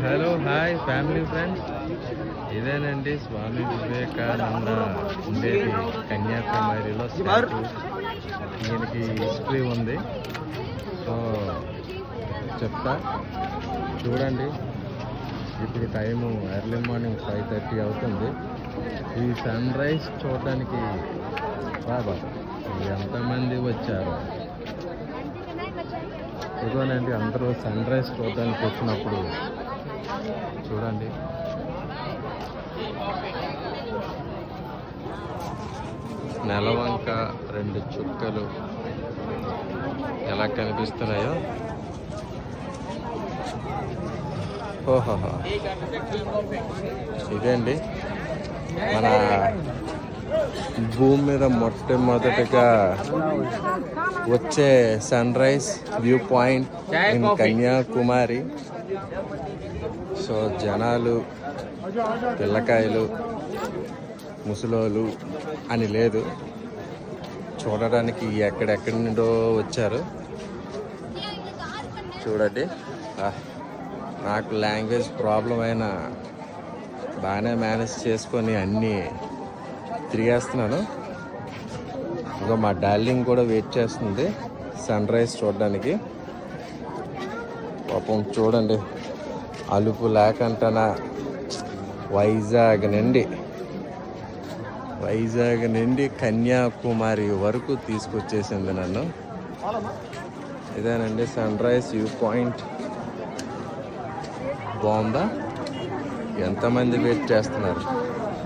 Hello hi family friends, ఇదేనండి స్వామి వివేకానంద ఉండేది కన్యాకుమారిలో statue. దీనికి హిస్టరీ ఉంది, సో చెప్తా చూడండి. ఇప్పుడు టైము ఎర్లీ మార్నింగ్ 5:30 అవుతుంది. ఈ సన్ రైజ్ చూడడానికి బాబా ఎంతమంది వచ్చారు. ఇదిగోనండి, అందరూ సన్ రైజ్ చూడడానికి వచ్చినప్పుడు చూడండి. నెలవంక రెండు చుక్కలు ఎలా కనిపిస్తున్నాయో. ఓహోహో, ఇదేండి మన భూమి మీద మొట్టమొదటిగా వచ్చే sunrise view point in Kanyakumari. So జనాలు, పిల్లకాయలు, ముసలోళ్ళు అని లేదు, చూడడానికి ఎక్కడెక్కడి నుండో వచ్చారు. చూడండి, నాకు లాంగ్వేజ్ ప్రాబ్లం అయినా బాగానే మేనేజ్ చేసుకొని అన్నీ తిరిగేస్తున్నాను. ఇంకా మా డార్లింగ్ కూడా వెయిట్ చేస్తుంది సన్ రైజ్ చూడడానికి. పాపం చూడండి, అలుపు లేకంటనా వైజాగ్ నుండి కన్యాకుమారి వరకు తీసుకొచ్చేసింది నన్ను. ఇదేనండి సన్ రైజ్ వ్యూ పాయింట్. బాగుందా? ఎంతమంది వెయిట్ చేస్తున్నారు.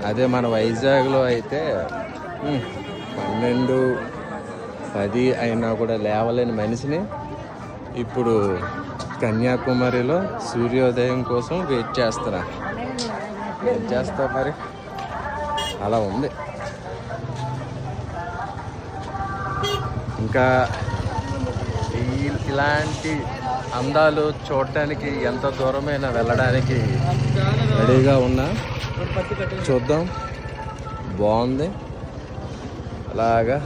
అదే మన వైజాగ్లో అయితే 12-10 అయినా కూడా లేవలేని మనిషిని ఇప్పుడు కన్యాకుమారిలో సూర్యోదయం కోసం వెయిట్ చేస్తున్నా. ఏం చేస్తా మరి, అలా ఉంది. ఇంకా ఇలాంటి అందాలు చూడటానికి ఎంత దూరమైనా వెళ్ళడానికి రెడీగా ఉన్నా. చూద్దాం, బాగుంది. అలాగా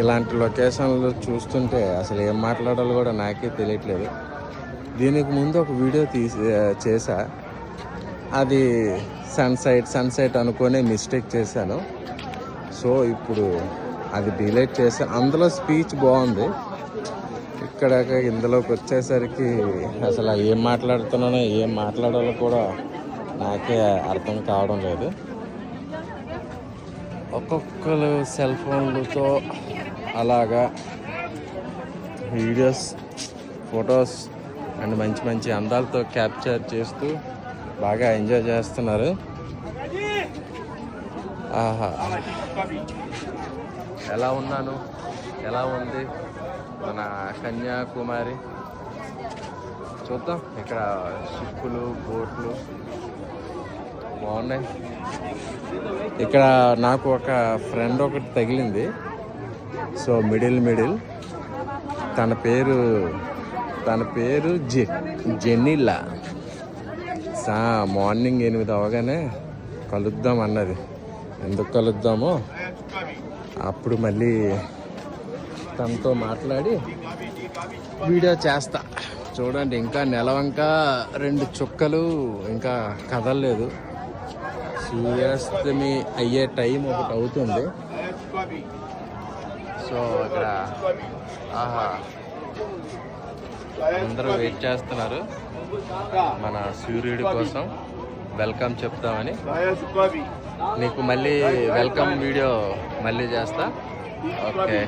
ఇలాంటి లొకేషన్లు చూస్తుంటే అసలు ఏం మాట్లాడాలో కూడా నాకే తెలియట్లేదు. దీనికి ముందు ఒక వీడియో చేశా, అది సన్సెట్ అనుకునే మిస్టేక్ చేశాను. సో ఇప్పుడు అది డిలీట్ చేశాను. అందులో స్పీచ్ బాగుంది, ఇక్కడ ఇందులోకి వచ్చేసరికి అసలు ఏం మాట్లాడుతున్నానో ఏం మాట్లాడాలో కూడా నాకే అర్థం కావడం లేదు. ఒక్కొక్కరు సెల్ ఫోన్లతో అలాగా వీడియోస్, ఫొటోస్ అండ్ మంచి మంచి అందాలతో క్యాప్చర్ చేస్తూ బాగా ఎంజాయ్ చేస్తున్నారు. ఆహా, ఎలా ఉన్నాను, ఎలా ఉంది మన కన్యాకుమారి చూద్దాం. ఇక్కడ షిప్పులు, బోట్లు బాగున్నాయి. ఇక్కడ నాకు ఒక ఫ్రెండ్ ఒకటి తగిలింది. సో మిడిల్ తన పేరు జెనిల్లా. మార్నింగ్ 8 అవగానే కలుద్దాం అన్నది. ఎందుకు కలుద్దామో అప్పుడు మళ్ళీ తనతో మాట్లాడి వీడియో చేస్తా. చూడండి, ఇంకా నెలవంక రెండు చుక్కలు ఇంకా కదలలేదు. సూర్యాస్తమి అయ్యే టైం ఒకటి అవుతుంది. సో ఇక్కడ అందరూ వెయిట్ చేస్తున్నారు మన సూర్యుడి కోసం వెల్కమ్ చెప్తామని. నీకు మళ్ళీ వెల్కమ్ వీడియో మళ్ళీ చేస్తా. ఓకే.